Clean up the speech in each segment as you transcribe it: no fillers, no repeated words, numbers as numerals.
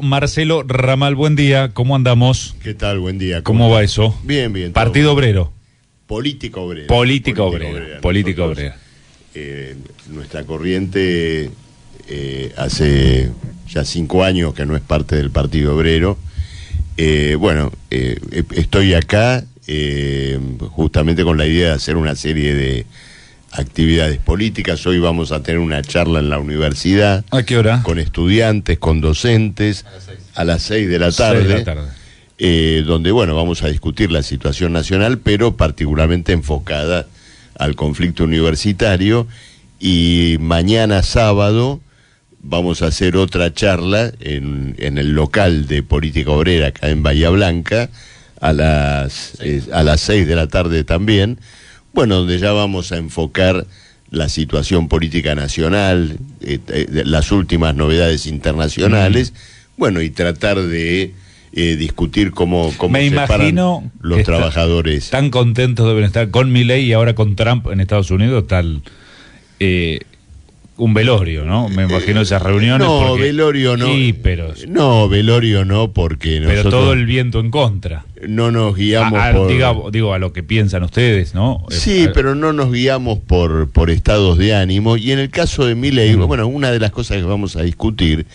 Marcelo Ramal, buen día, ¿cómo andamos? ¿Qué tal? Buen día. ¿Cómo va eso? Bien, bien. Partido Obrero. Política Obrera. Política Obrera. Nuestra corriente hace ya 5 años que no es parte del Partido Obrero. Estoy acá justamente con la idea de hacer una serie de actividades políticas. Hoy vamos a tener una charla en la universidad. ¿A qué hora? Con estudiantes, con docentes, a las 6 de la tarde. 6 de la tarde. Donde, vamos a discutir la situación nacional, pero particularmente enfocada al conflicto universitario. Y mañana sábado vamos a hacer otra charla en el local de Política Obrera, acá en Bahía Blanca, a las 6 de la tarde también. Donde ya vamos a enfocar la situación política nacional, las últimas novedades internacionales, y tratar de discutir cómo Me se paran los trabajadores. Tan contentos deben estar con Milei y ahora con Trump en Estados Unidos, un velorio, ¿no? Me imagino esas reuniones. No, velorio no. Sí, pero... No, velorio no, porque nosotros... Pero todo el viento en contra. No nos guiamos digo, a lo que piensan ustedes, ¿no? Sí, pero no nos guiamos por estados de ánimo. Y en el caso de Milei, una de las cosas que vamos a discutir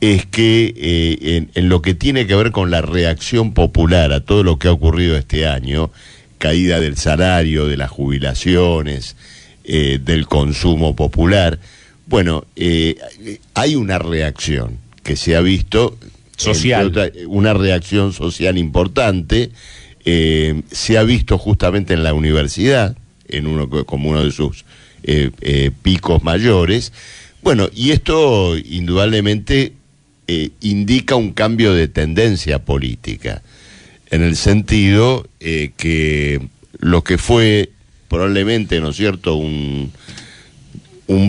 es que en lo que tiene que ver con la reacción popular a todo lo que ha ocurrido este año, caída del salario, de las jubilaciones, del consumo popular, hay una reacción que se ha visto social, una reacción social importante, se ha visto justamente en la universidad, como uno de sus picos mayores. Y esto indudablemente indica un cambio de tendencia política, en el sentido que lo que fue probablemente, ¿no es cierto?, un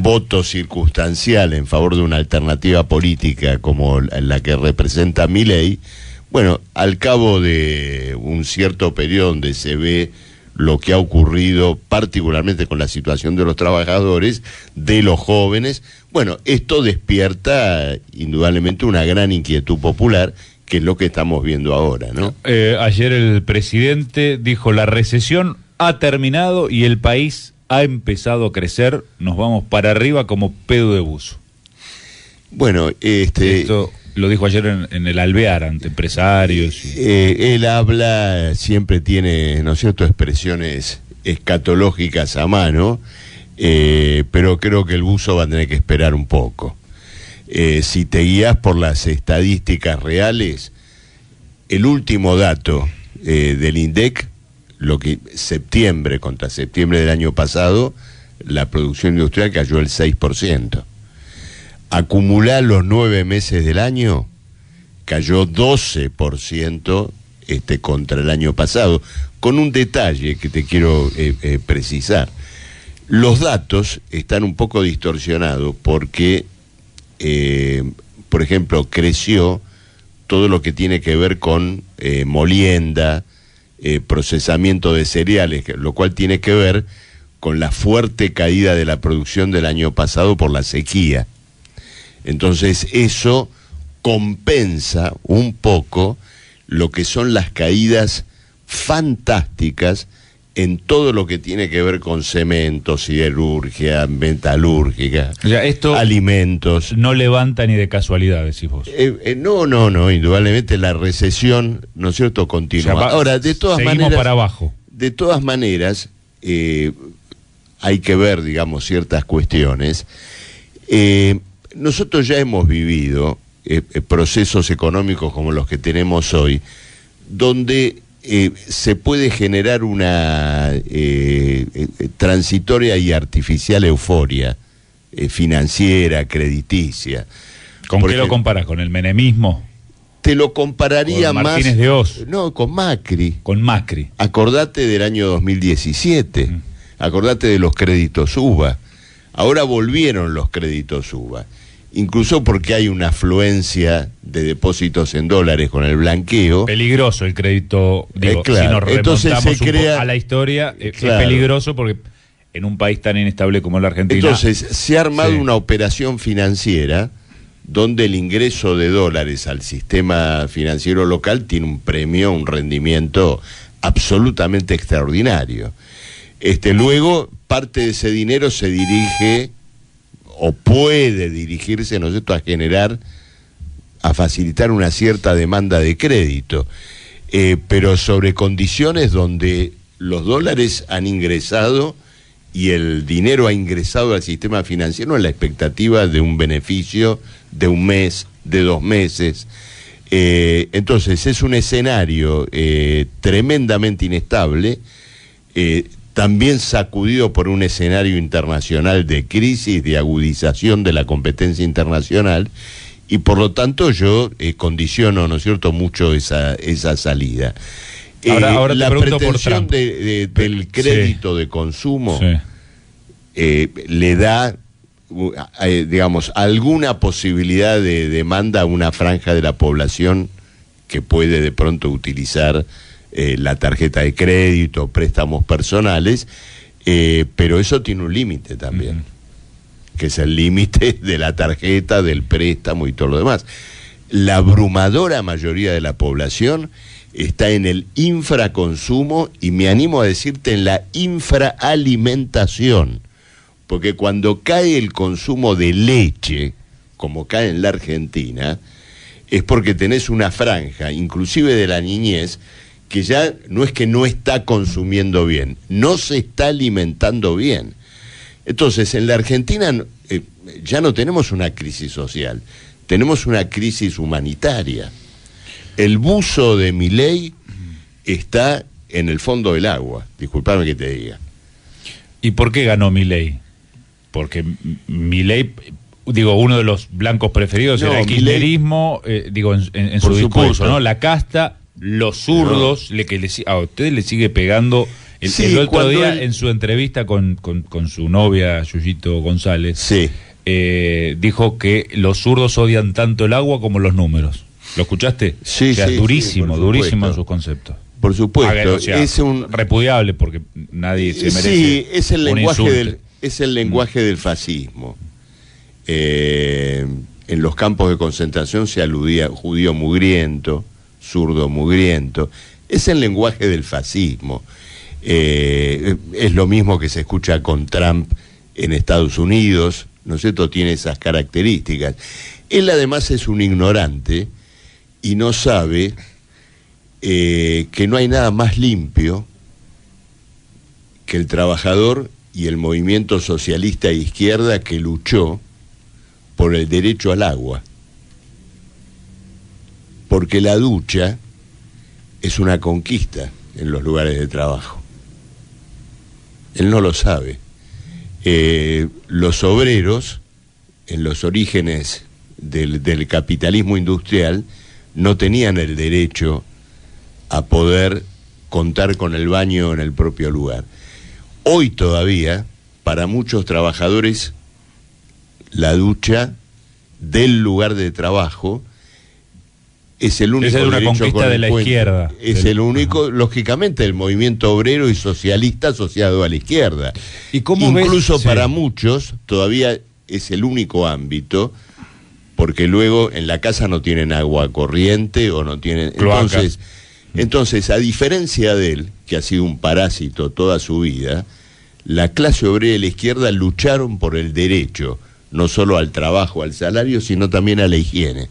voto circunstancial en favor de una alternativa política como la que representa Milei, al cabo de un cierto periodo donde se ve lo que ha ocurrido particularmente con la situación de los trabajadores, de los jóvenes, esto despierta indudablemente una gran inquietud popular, que es lo que estamos viendo ahora, ¿no? Ayer el presidente dijo: la recesión ha terminado y el país ha empezado a crecer, nos vamos para arriba como pedo de buzo. Esto lo dijo ayer en el Alvear ante empresarios. Él habla, siempre tiene, ¿no es cierto?, expresiones escatológicas a mano, pero creo que el buzo va a tener que esperar un poco. Si te guías por las estadísticas reales, el último dato del INDEC, septiembre contra septiembre del año pasado, la producción industrial cayó el 6%. Acumular los 9 meses del año, cayó 12% contra el año pasado, con un detalle que te quiero precisar. Los datos están un poco distorsionados porque, por ejemplo, creció todo lo que tiene que ver con molienda, procesamiento de cereales, lo cual tiene que ver con la fuerte caída de la producción del año pasado por la sequía. Entonces eso compensa un poco lo que son las caídas fantásticas en todo lo que tiene que ver con cemento, siderurgia, metalúrgica, alimentos. No levanta ni de casualidad, decís vos. No, indudablemente la recesión, ¿no es cierto?, continúa. Ahora, de todas maneras, para abajo. De todas maneras, hay que ver, digamos, ciertas cuestiones. Nosotros ya hemos vivido procesos económicos como los que tenemos hoy, donde se puede generar una transitoria y artificial euforia financiera, crediticia. ¿Con qué lo comparás? ¿Con el menemismo? Te lo compararía ¿Con más... Martínez de Oz? No, con Macri. Con Macri. Acordate del año 2017. Acordate de los créditos UBA. Ahora volvieron los créditos UBA. Incluso porque hay una afluencia de depósitos en dólares con el blanqueo. Peligroso el crédito, digo, claro. Si nos remontamos entonces se crea... a la historia, claro. Es peligroso porque en un país tan inestable como la Argentina... Entonces se ha armado una operación financiera donde el ingreso de dólares al sistema financiero local tiene un premio, un rendimiento absolutamente extraordinario. Luego, parte de ese dinero se dirige, o puede dirigirse, ¿no es cierto?, a facilitar una cierta demanda de crédito, pero sobre condiciones donde los dólares han ingresado y el dinero ha ingresado al sistema financiero en la expectativa de un beneficio de un mes, de 2 meses. Entonces es un escenario tremendamente inestable, también sacudido por un escenario internacional de crisis, de agudización de la competencia internacional, y por lo tanto yo condiciono, ¿no es cierto?, mucho esa salida. Ahora la te pregunto pretensión por Trump. del crédito de consumo le da, digamos, alguna posibilidad de demanda a una franja de la población que puede de pronto utilizar la tarjeta de crédito, préstamos personales, pero eso tiene un límite también, que es el límite de la tarjeta, del préstamo y todo lo demás. La abrumadora mayoría de la población está en el infraconsumo y me animo a decirte en la infraalimentación, porque cuando cae el consumo de leche, como cae en la Argentina, es porque tenés una franja, inclusive de la niñez, que ya no es que no está consumiendo bien, no se está alimentando bien. Entonces, en la Argentina ya no tenemos una crisis social, tenemos una crisis humanitaria. El buzo de Milei está en el fondo del agua, disculpame que te diga. ¿Y por qué ganó Milei? Porque Milei, digo, uno de los blancos preferidos era el kirchnerismo, digo, en su discurso, ¿no? La casta, los zurdos, a usted le sigue pegando. El otro día, en su entrevista con su novia, Yuyito González, dijo que los zurdos odian tanto el agua como los números. ¿Lo escuchaste? Sí, o sea, sí, durísimo, sí, durísimo en sus conceptos. Por supuesto. O sea, es repudiable porque nadie se merece. Sí, es el lenguaje insulte. Del fascismo. En los campos de concentración se aludía judío mugriento, zurdo mugriento. Es el lenguaje del fascismo. Es lo mismo que se escucha con Trump en Estados Unidos, ¿no es cierto? Tiene esas características. Él además es un ignorante y no sabe que no hay nada más limpio que el trabajador y el movimiento socialista de izquierda que luchó por el derecho al agua. Porque la ducha es una conquista en los lugares de trabajo. Él no lo sabe. Los obreros, en los orígenes del capitalismo industrial, no tenían el derecho a poder contar con el baño en el propio lugar. Hoy todavía, para muchos trabajadores, la ducha del lugar de trabajo es el único derecho. Es una conquista de la izquierda. Es el único, lógicamente, el movimiento obrero y socialista asociado a la izquierda. ¿Y cómo incluso ves? Para muchos todavía es el único ámbito, porque luego en la casa no tienen agua corriente o no tienen... Entonces, a diferencia de él, que ha sido un parásito toda su vida, la clase obrera y la izquierda lucharon por el derecho, no solo al trabajo, al salario, sino también a la higiene.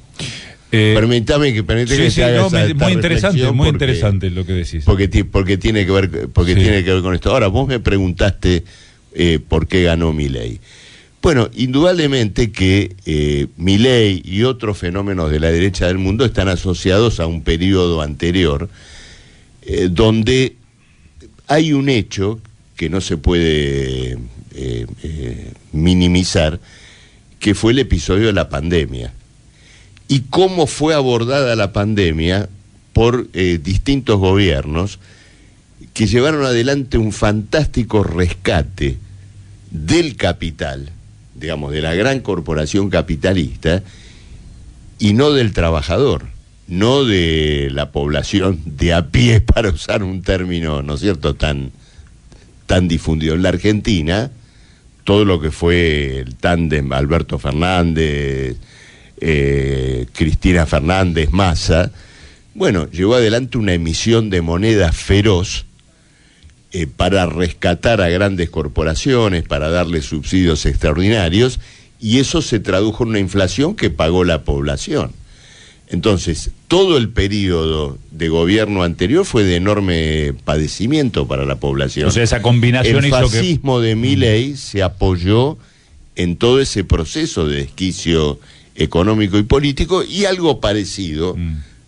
Permítame que te haga muy interesante lo que decís. Porque tiene que ver con esto. Ahora, vos me preguntaste por qué ganó Milei. Bueno, indudablemente que Milei y otros fenómenos de la derecha del mundo están asociados a un periodo anterior donde hay un hecho que no se puede minimizar, que fue el episodio de la pandemia. Y cómo fue abordada la pandemia por distintos gobiernos que llevaron adelante un fantástico rescate del capital, digamos, de la gran corporación capitalista, y no del trabajador, no de la población de a pie, para usar un término, ¿no es cierto?, tan difundido. En la Argentina, todo lo que fue el tándem Alberto Fernández, Cristina Fernández Massa, bueno, llevó adelante una emisión de moneda feroz para rescatar a grandes corporaciones, para darle subsidios extraordinarios, y eso se tradujo en una inflación que pagó la población. Entonces, todo el periodo de gobierno anterior fue de enorme padecimiento para la población. O sea, esa combinación hizo que... El fascismo de Milei se apoyó en todo ese proceso de desquicio económico y político, y algo parecido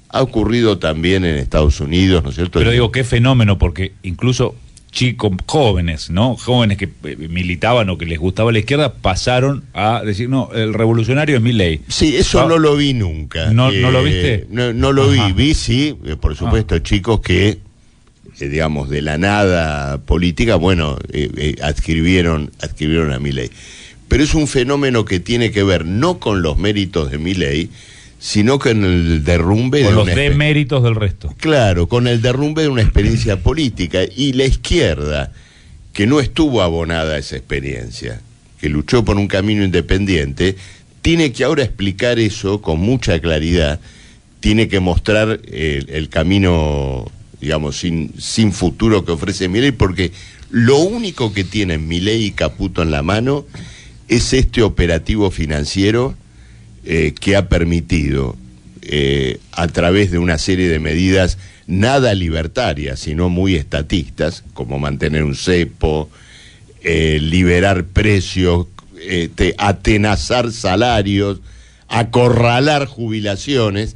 ha ocurrido también en Estados Unidos, ¿no es cierto? Pero digo, qué fenómeno, porque incluso chicos jóvenes, ¿no? Jóvenes que militaban o que les gustaba la izquierda pasaron a decir, no, el revolucionario es Milei. Sí, eso no lo vi nunca. ¿No lo viste? No lo vi, sí, por supuesto, chicos que, digamos, de la nada política, bueno, adscribieron a Milei. Pero es un fenómeno que tiene que ver no con los méritos de Milei, sino con el derrumbe con los deméritos del resto. Claro, con el derrumbe de una experiencia política. Y la izquierda, que no estuvo abonada a esa experiencia, que luchó por un camino independiente, tiene que ahora explicar eso con mucha claridad, tiene que mostrar el camino, digamos, sin futuro que ofrece Milei, porque lo único que tienen Milei y Caputo en la mano es este operativo financiero que ha permitido, a través de una serie de medidas nada libertarias, sino muy estatistas, como mantener un cepo, liberar precios, atenazar salarios, acorralar jubilaciones,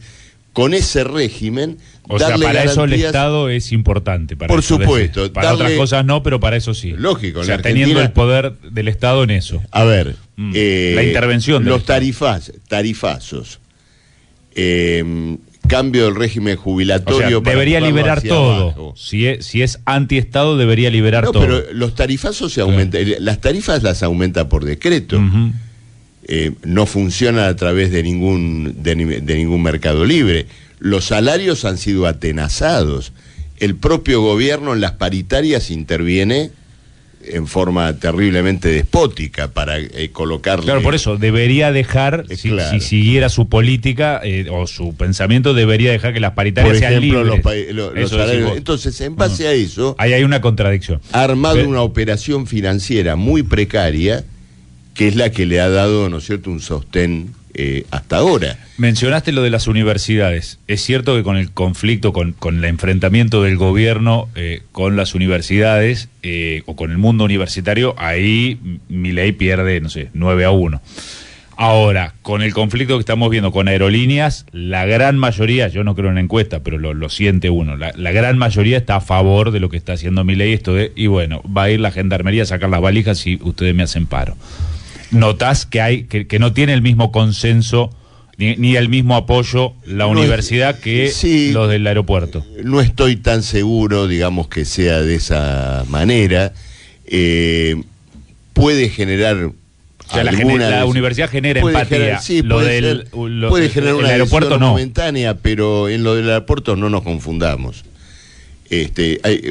con ese régimen... O sea, para eso el Estado es importante. Por supuesto. Para otras cosas no, pero para eso sí. Lógico. O sea, teniendo el poder del Estado en eso. A ver. La intervención. Los tarifazos. Cambio del régimen jubilatorio. O sea, debería liberar todo. Si es anti-Estado, debería liberar todo. Pero los tarifazos se aumentan. Las tarifas las aumenta por decreto. No funcionan a través de ningún mercado libre. Los salarios han sido atenazados. El propio gobierno en las paritarias interviene en forma terriblemente despótica para colocarle... Claro, por eso debería dejar, si siguiera su política o su pensamiento, debería dejar que las paritarias sean libres. Los salarios. Entonces, en base a eso... Ahí hay una contradicción. Ha armado una operación financiera muy precaria, que es la que le ha dado, ¿no es cierto?, un sostén hasta ahora. Mencionaste lo de las universidades. Es cierto que con el conflicto, con el enfrentamiento del gobierno con las universidades o con el mundo universitario, ahí Milei pierde, no sé, 9-1. Ahora, con el conflicto que estamos viendo con aerolíneas, la gran mayoría, yo no creo en la encuesta, pero lo siente uno, la gran mayoría está a favor de lo que está haciendo Milei, y bueno, va a ir la gendarmería a sacar las valijas si ustedes me hacen paro. ¿Notás que no tiene el mismo consenso ni el mismo apoyo la universidad que los del aeropuerto? No estoy tan seguro, digamos, que sea de esa manera. Puede generar... O sea, la universidad genera empatía. Puede generar una aeropuerto no. momentánea, pero en lo del aeropuerto no nos confundamos.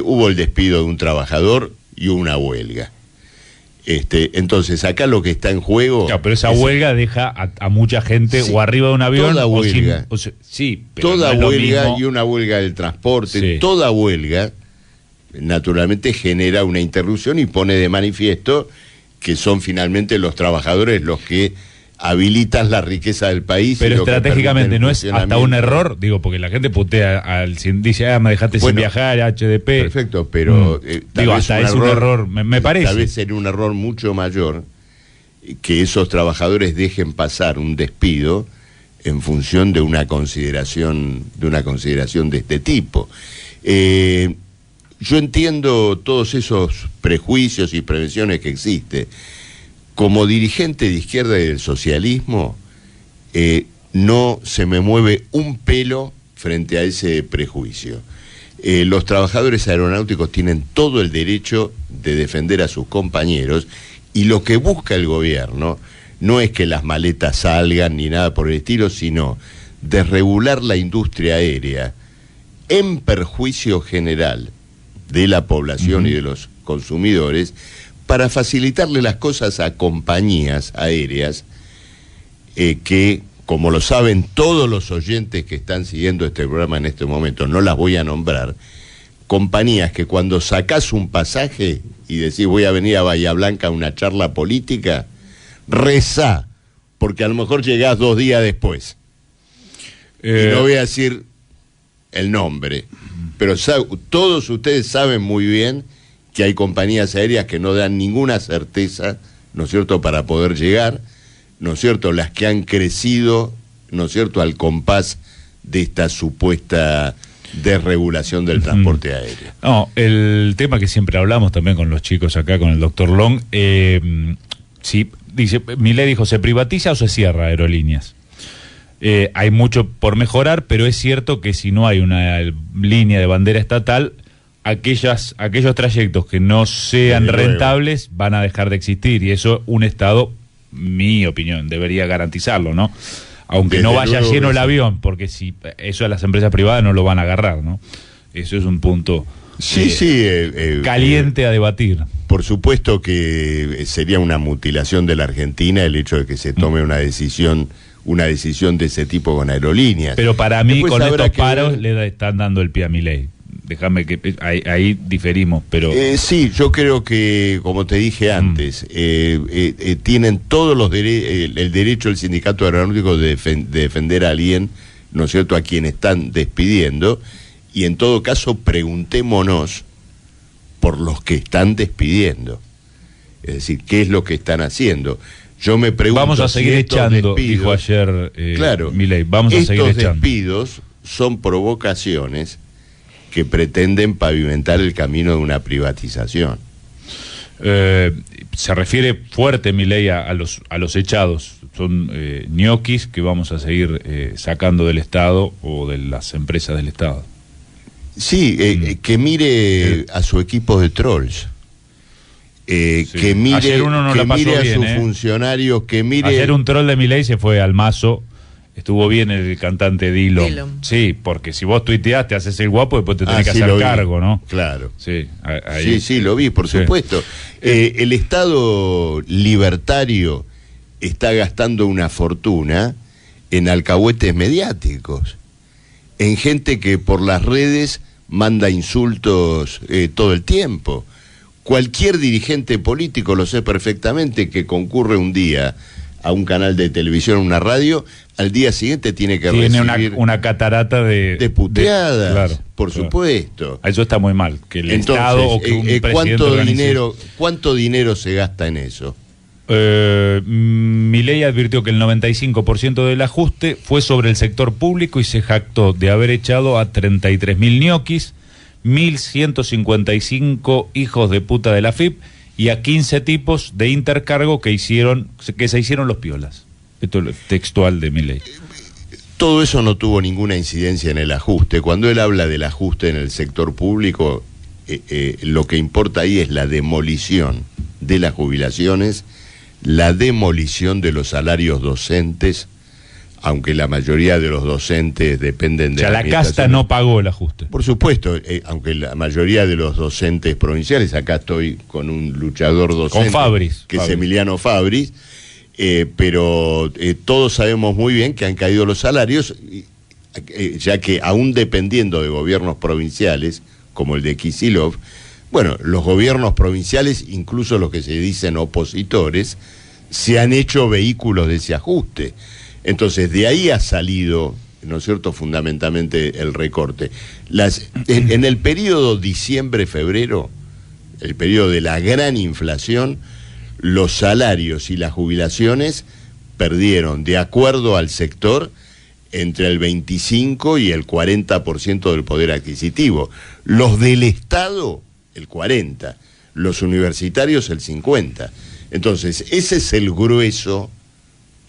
Hubo el despido de un trabajador y una huelga. Entonces acá lo que está en juego... Claro, pero esa huelga deja a mucha gente o arriba de un avión toda huelga, pero toda no huelga y una huelga del transporte, toda huelga naturalmente genera una interrupción y pone de manifiesto que son finalmente los trabajadores los que habilitan la riqueza del país. Pero estratégicamente no es hasta un error, digo, porque la gente putea dice, me dejaste sin viajar, HDP. Perfecto, pero digo, hasta es un error, me parece. Tal vez sería un error mucho mayor que esos trabajadores dejen pasar un despido en función de una consideración de este tipo. Yo entiendo todos esos prejuicios y prevenciones que existen. Como dirigente de izquierda y del socialismo, no se me mueve un pelo frente a ese prejuicio. Los trabajadores aeronáuticos tienen todo el derecho de defender a sus compañeros, y lo que busca el gobierno no es que las maletas salgan ni nada por el estilo, sino desregular la industria aérea en perjuicio general de la población y de los consumidores, para facilitarle las cosas a compañías aéreas que como lo saben todos los oyentes que están siguiendo este programa en este momento, no las voy a nombrar, compañías que cuando sacás un pasaje y decís voy a venir a Bahía Blanca a una charla política, rezá, porque a lo mejor llegás 2 días después. Y no voy a decir el nombre, pero todos ustedes saben muy bien que hay compañías aéreas que no dan ninguna certeza, ¿no es cierto?, para poder llegar, ¿no es cierto?, las que han crecido, ¿no es cierto?, al compás de esta supuesta desregulación del transporte aéreo. No, el tema que siempre hablamos también con los chicos acá, con el doctor Long, sí, dice, Milei dijo, ¿se privatiza o se cierra aerolíneas? Hay mucho por mejorar, pero es cierto que si no hay una línea de bandera estatal, aquellos trayectos que no sean rentables van a dejar de existir, y eso un Estado, mi opinión, debería garantizarlo, ¿no? Aunque no vaya lleno el avión, porque si eso a las empresas privadas no lo van a agarrar, ¿no? Eso es un punto caliente a debatir. Por supuesto que sería una mutilación de la Argentina el hecho de que se tome una decisión de ese tipo con aerolíneas. Pero para mí, después, con estos paros le están dando el pie a Milei. Déjame que ahí diferimos, pero... sí, yo creo que, como te dije antes, tienen todos los el derecho del sindicato aeronáutico de defender a alguien, ¿no es cierto?, a quien están despidiendo, y en todo caso preguntémonos por los que están despidiendo. Es decir, ¿qué es lo que están haciendo? Yo me pregunto... Vamos a seguir echando, dijo ayer Milei, vamos a seguir echando. Estos despidos son provocaciones que pretenden pavimentar el camino de una privatización. Se refiere fuerte Milei a los echados. Son ñoquis que vamos a seguir sacando del Estado o de las empresas del Estado. Sí, que mire a su equipo de trolls. Sí. Que mire, ayer uno no la pasó mire bien, a sus funcionarios, que mire... Ayer un troll de Milei se fue al Mazo. Estuvo bien el cantante Dillon. Sí, porque si vos tuiteás, te haces el guapo, después te tenés que hacer cargo, ¿no? Claro. Sí, sí, lo vi, por supuesto. El Estado libertario está gastando una fortuna en alcahuetes mediáticos, en gente que por las redes manda insultos todo el tiempo. Cualquier dirigente político, lo sé perfectamente, que concurre un día a un canal de televisión, una radio, al día siguiente tiene que recibir una catarata de puteadas, claro, por supuesto. Eso está muy mal, que el Estado o que un presidente ¿cuánto dinero se gasta en eso? Milei advirtió que el 95% del ajuste fue sobre el sector público y se jactó de haber echado a 33.000 ñoquis, 1.155 hijos de puta de la FIP y a 15 tipos de intercargo que se hicieron los piolas. Esto es textual de Milei. Todo eso no tuvo ninguna incidencia en el ajuste. Cuando él habla del ajuste en el sector público, lo que importa ahí es la demolición de las jubilaciones, la demolición de los salarios docentes, aunque la mayoría de los docentes dependen de... O sea, la casta no pagó el ajuste. Por supuesto, aunque la mayoría de los docentes provinciales, acá estoy con un luchador docente, con Fabris, que es Emiliano Fabris, pero todos sabemos muy bien que han caído los salarios, ya que aún dependiendo de gobiernos provinciales, como el de Kicillof, bueno, los gobiernos provinciales, incluso los que se dicen opositores, se han hecho vehículos de ese ajuste. Entonces, de ahí ha salido, ¿no es cierto?, fundamentalmente el recorte. En el periodo diciembre-febrero, el periodo de la gran inflación, los salarios y las jubilaciones perdieron, de acuerdo al sector, entre el 25 y el 40% del poder adquisitivo. Los del Estado, el 40%. Los universitarios, el 50%. Entonces, ese es el grueso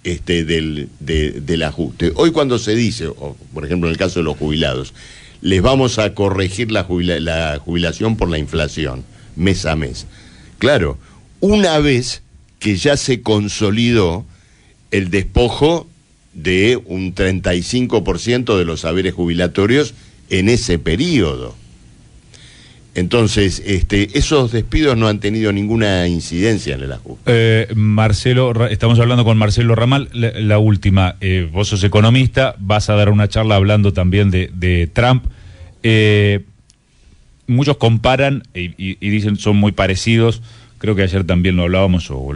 del ajuste. Hoy cuando se dice, por ejemplo en el caso de los jubilados, les vamos a corregir la jubilación por la inflación, mes a mes. Claro, una vez que ya se consolidó el despojo de un 35% de los haberes jubilatorios en ese periodo. Entonces, esos despidos no han tenido ninguna incidencia en el ajuste. Marcelo, estamos hablando con Marcelo Ramal, la última. Vos sos economista, vas a dar una charla hablando también de Trump. Muchos comparan y dicen son muy parecidos, creo que ayer también lo hablábamos, o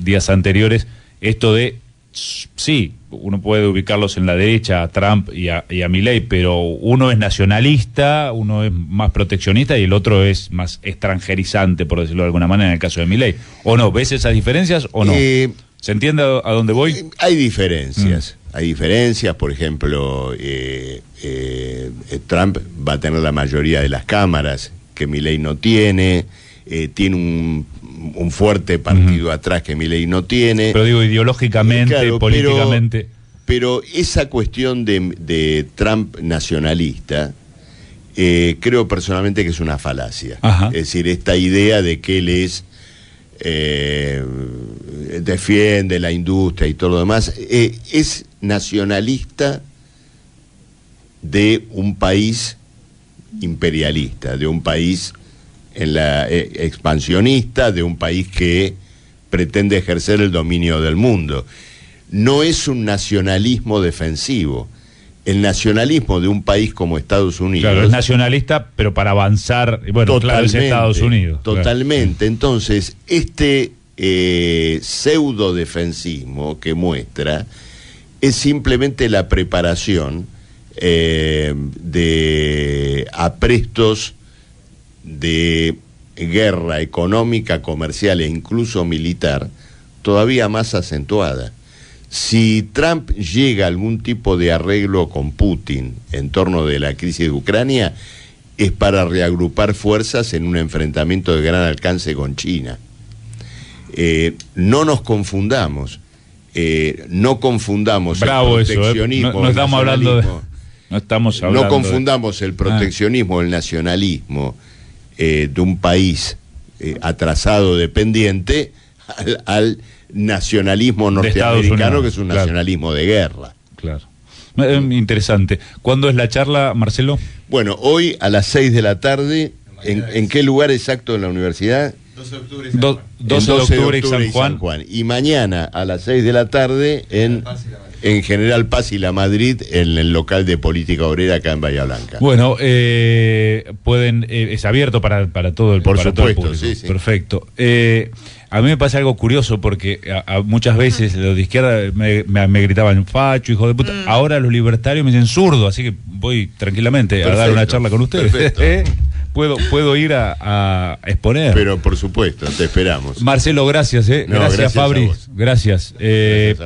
días anteriores, esto de, sí, uno puede ubicarlos en la derecha, a Trump y a Milei, pero uno es nacionalista, uno es más proteccionista y el otro es más extranjerizante, por decirlo de alguna manera, en el caso de Milei. ¿O no? ¿Ves esas diferencias o no? ¿Se entiende a dónde voy? Hay diferencias. Hay diferencias, por ejemplo, Trump va a tener la mayoría de las cámaras que Milei no tiene, tiene un fuerte partido atrás que Milei no tiene. Pero digo, ideológicamente, claro, políticamente. Pero esa cuestión de Trump nacionalista, creo personalmente que es una falacia. Ajá. Es decir, esta idea de que él es defiende la industria y todo lo demás, es nacionalista de un país imperialista, de un país expansionista, de un país que pretende ejercer el dominio del mundo. No es un nacionalismo defensivo. El nacionalismo de un país como Estados Unidos... Claro, es nacionalista, pero para avanzar... Bueno, claro, es Estados Unidos. Totalmente. Claro. Entonces, pseudo-defensismo que muestra es simplemente la preparación de aprestos de guerra económica, comercial e incluso militar todavía más acentuada. Si Trump llega a algún tipo de arreglo con Putin en torno de la crisis de Ucrania, es para reagrupar fuerzas en un enfrentamiento de gran alcance con China. No nos confundamos. No confundamos Bravo el proteccionismo. Eso, no estamos hablando de... No confundamos el proteccionismo, el nacionalismo de un país atrasado, dependiente, al nacionalismo norteamericano, que es un nacionalismo de guerra. Claro. Interesante. ¿Cuándo es la charla, Marcelo? Bueno, hoy a las 6 de la tarde. ¿En qué lugar exacto de la universidad? 12 de octubre, 12 de octubre y San Juan. Y mañana a las 6 de la tarde en General Paz y La Madrid, en el local de Política Obrera acá en Bahía Blanca. Bueno, pueden, es abierto para todo el Por supuesto, todo el público. sí, sí. Perfecto. A mí me pasa algo curioso porque muchas veces los de izquierda me gritaban facho, hijo de puta. Ahora los libertarios me dicen zurdo, así que voy tranquilamente a dar una charla con ustedes. Puedo ir a exponer. Pero por supuesto, te esperamos. Marcelo, gracias, gracias Fabri. Gracias.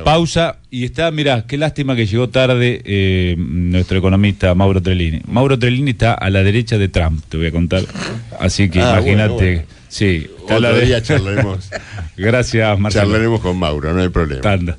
Pausa y está, mirá, qué lástima que llegó tarde nuestro economista Mauro Trellini. Mauro Trellini está a la derecha de Trump, te voy a contar. Así que imagínate. Bueno. Sí, Otro día charlaremos. Gracias, Marcelo. Charlaremos con Mauro, no hay problema. Tanda.